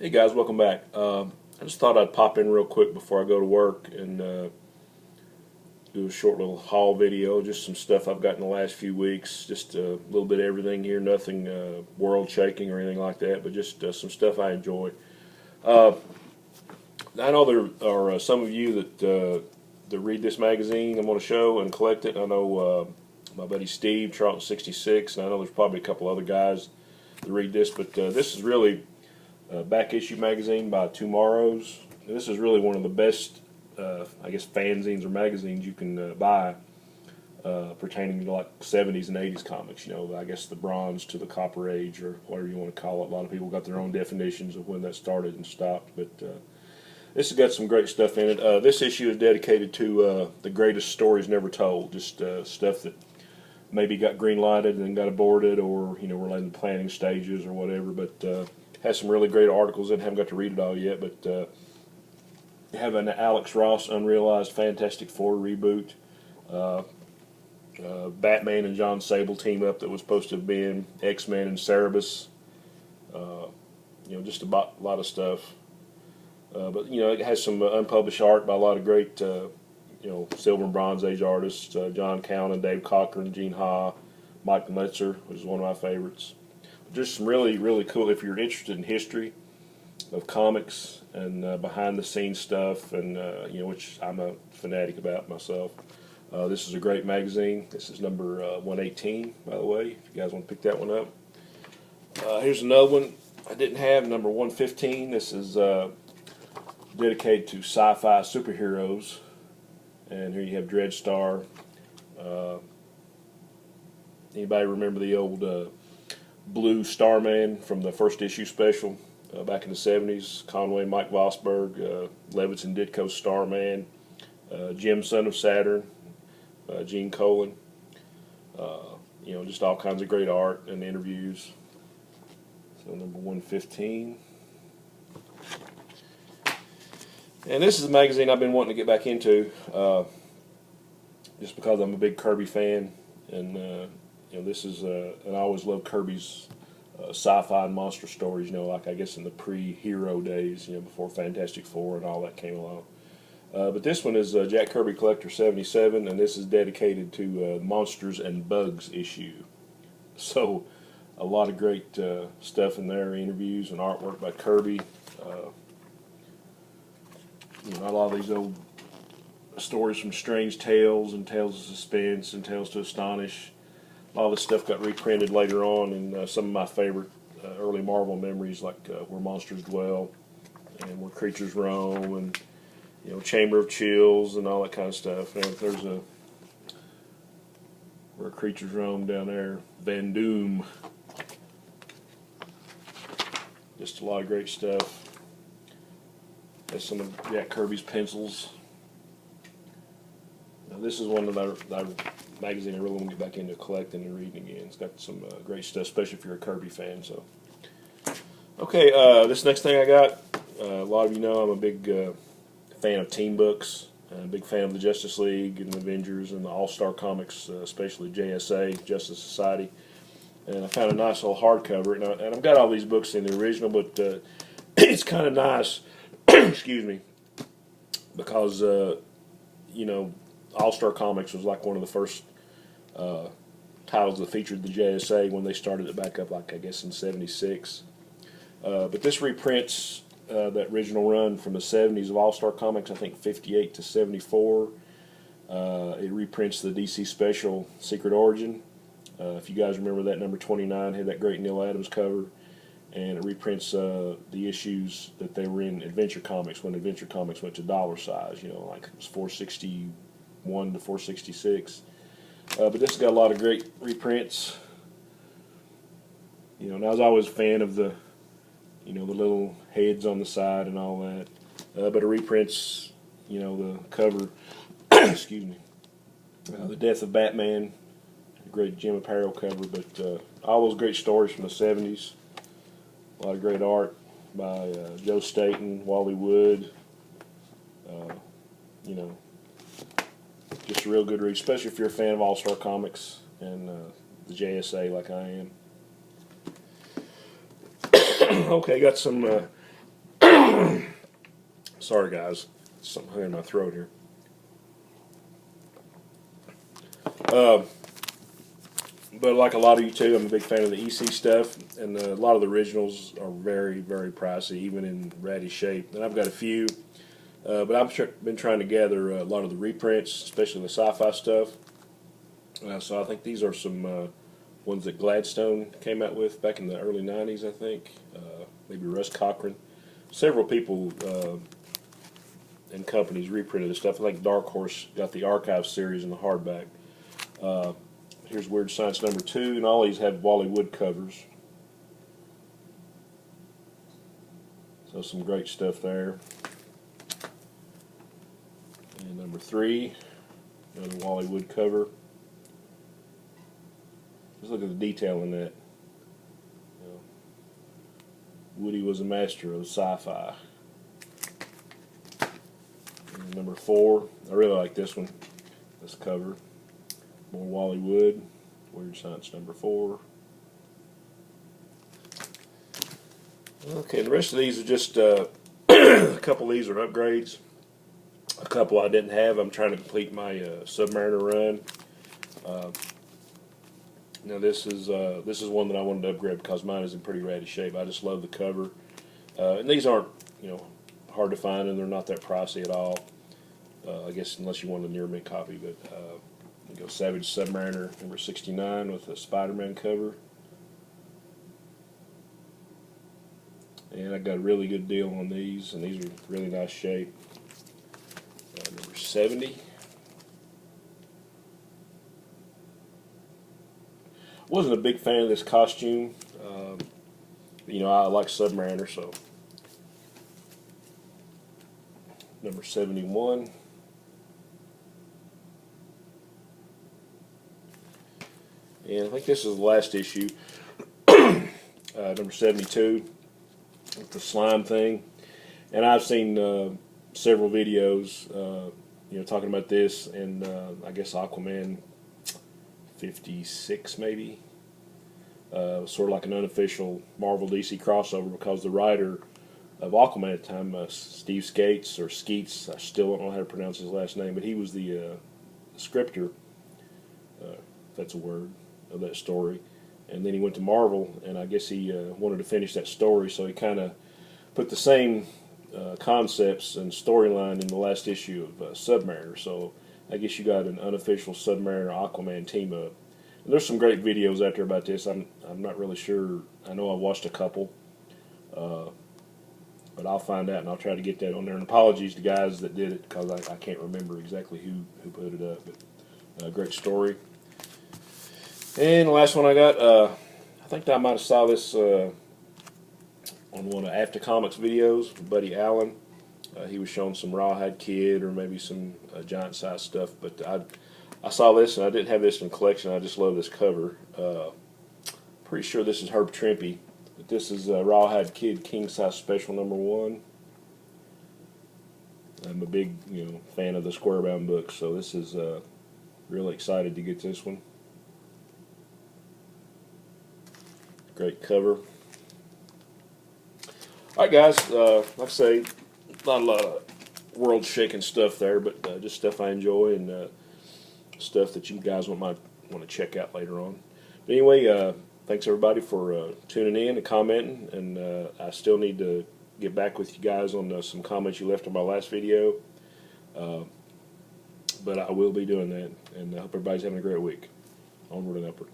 Hey guys, welcome back. I just thought I'd pop in real quick before I go to work and do a short little haul video. Just some stuff I've got in the last few weeks. Just a little bit of everything here. Nothing world shaking or anything like that, but just some stuff I enjoy. Uh, I know there are some of you that read this magazine. I'm going to show and collect it. I know my buddy Steve, Charlton66, and I know there's probably a couple other guys that read this, but this is really back issue magazine by Tomorrow's. This is really one of the best, I guess, fanzines or magazines you can buy pertaining to like 70s and 80s comics. You know, I guess the Bronze to the Copper Age or whatever you want to call it. A lot of people got their own definitions of when that started and stopped, but this has got some great stuff in it. This issue is dedicated to the greatest stories never told, just stuff that maybe got green lighted and then got aborted, or were in the planning stages or whatever, but has some really great articles in. Haven't got to read it all yet, but you have an Alex Ross Unrealized Fantastic Four reboot. Batman and John Sable team up that was supposed to have been X-Men and Cerebus. Just a lot of stuff. But it has some unpublished art by a lot of great, Silver and Bronze Age artists: John Cowan, Dave Cochran, Gene Ha, Mike Metzer, which is one of my favorites. Just some really, really cool, if you're interested in history of comics and behind-the-scenes stuff, and which I'm a fanatic about myself. This is a great magazine. This is number 118, by the way, if you guys want to pick that one up. Here's another one I didn't have, number 115. This is dedicated to SciFi Superheroes, and here you have Dreadstar. Anybody remember the old Blue Starman from the first issue special back in the 70s? Conway, Mike Vosberg, Levitt and Ditko Starman, Jim, Son of Saturn, Gene Colan. Just all kinds of great art and interviews. So number 115. And this is a magazine I've been wanting to get back into, just because I'm a big Kirby fan, and this is and I always loved Kirby's sci-fi and monster stories. Like I guess in the pre-hero days, before Fantastic Four and all that came along. But this one is Jack Kirby Collector 77, and this is dedicated to Monsters and Bugs issue. So a lot of great stuff in there, interviews and artwork by Kirby. A lot of these old stories from Strange Tales and Tales of Suspense and Tales to Astonish. A lot of this stuff got reprinted later on in some of my favorite early Marvel memories, like Where Monsters Dwell and Where Creatures Roam, and Chamber of Chills and all that kind of stuff. And there's a Where Creatures Roam down there, Van Doom. Just a lot of great stuff. There's some of Jack Kirby's pencils. Now, this is one of our magazine I really want to get back into collecting and reading again. It's got some great stuff, especially if you're a Kirby fan. So, okay, this next thing I got, a lot of you know I'm a big fan of team books. I'm a big fan of the Justice League and the Avengers and the All-Star Comics, especially JSA, Justice Society. And I found a nice little hardcover, and I've got all these books in the original, but it's kind of nice, excuse me, because, All-Star Comics was like one of the first titles that featured the JSA when they started it back up, like I guess in '76. But this reprints that original run from the '70s of All-Star Comics, I think 58 to 74. It reprints the DC Special Secret Origin. If you guys remember that, number 29 had that great Neil Adams cover. And it reprints the issues that they were in Adventure Comics when Adventure Comics went to dollar size, like it was 461 to 466. But this has got a lot of great reprints. And I was always a fan of the little heads on the side and all that. But it reprints, the cover, excuse me, The Death of Batman, a great Jim Apparel cover, but all those great stories from the 70s. A lot of great art by Joe Staton, Wally Wood. Just a real good read, especially if you're a fan of All-Star Comics and the JSA like I am. Okay, got some Sorry guys, something hung in my throat here. But like a lot of you too, I'm a big fan of the EC stuff, and a lot of the originals are very, very pricey, even in ratty shape. And I've got a few, but I've been trying to gather a lot of the reprints, especially the sci-fi stuff. So I think these are some ones that Gladstone came out with back in the early 90s, I think. Maybe Russ Cochran. Several people and companies reprinted this stuff. I think Dark Horse got the Archive series in the hardback. Here's Weird Science number 2, and all these have Wally Wood covers. So some great stuff there. And number 3, another Wally Wood cover. Just look at the detail in that. You know, Woody was a master of sci-fi. And number 4, I really like this one. This cover. More Wally Wood, Weird Science number 4. Okay, the rest of these are just a couple of these are upgrades. A couple I didn't have. I'm trying to complete my Submariner run. Now this is one that I wanted to upgrade because mine is in pretty ratty shape. I just love the cover, and these aren't hard to find, and they're not that pricey at all. I guess unless you want a near mint copy, but. Go Savage Submariner number 69 with a Spider-Man cover. And I got a really good deal on these, and these are really nice shape. Number 70. Wasn't a big fan of this costume. I like Submariner, so. Number 71. And I think this is the last issue, number 72, with the slime thing. And I've seen several videos, talking about this, and I guess Aquaman 56 maybe, sort of like an unofficial Marvel DC crossover, because the writer of Aquaman at the time, Steve Skates or Skeets, I still don't know how to pronounce his last name, but he was the scripter, if that's a word, of that story. And then he went to Marvel, and I guess he wanted to finish that story, so he kind of put the same concepts and storyline in the last issue of Submariner. So I guess you got an unofficial Submariner Aquaman team up. And there's some great videos out there about this. I'm not really sure. I know I watched a couple, but I'll find out and I'll try to get that on there. And apologies to guys that did it, because I can't remember exactly who put it up. But great story. And the last one I got, I think I might have saw this on one of After Comics videos with Buddy Allen. He was showing some Rawhide Kid or maybe some giant size stuff. But I saw this, and I didn't have this in the collection. I just love this cover. Pretty sure this is Herb Trimpe, but this is Rawhide Kid King Size Special number 1. I'm a big fan of the square bound books, so this is really excited to get this one. Great cover. Alright guys, like I say, not a lot of world-shaking stuff there, but just stuff I enjoy, and stuff that you guys might want to check out later on. But anyway, thanks everybody for tuning in and commenting, and I still need to get back with you guys on some comments you left on my last video, but I will be doing that, and I hope everybody's having a great week. Onward and upward.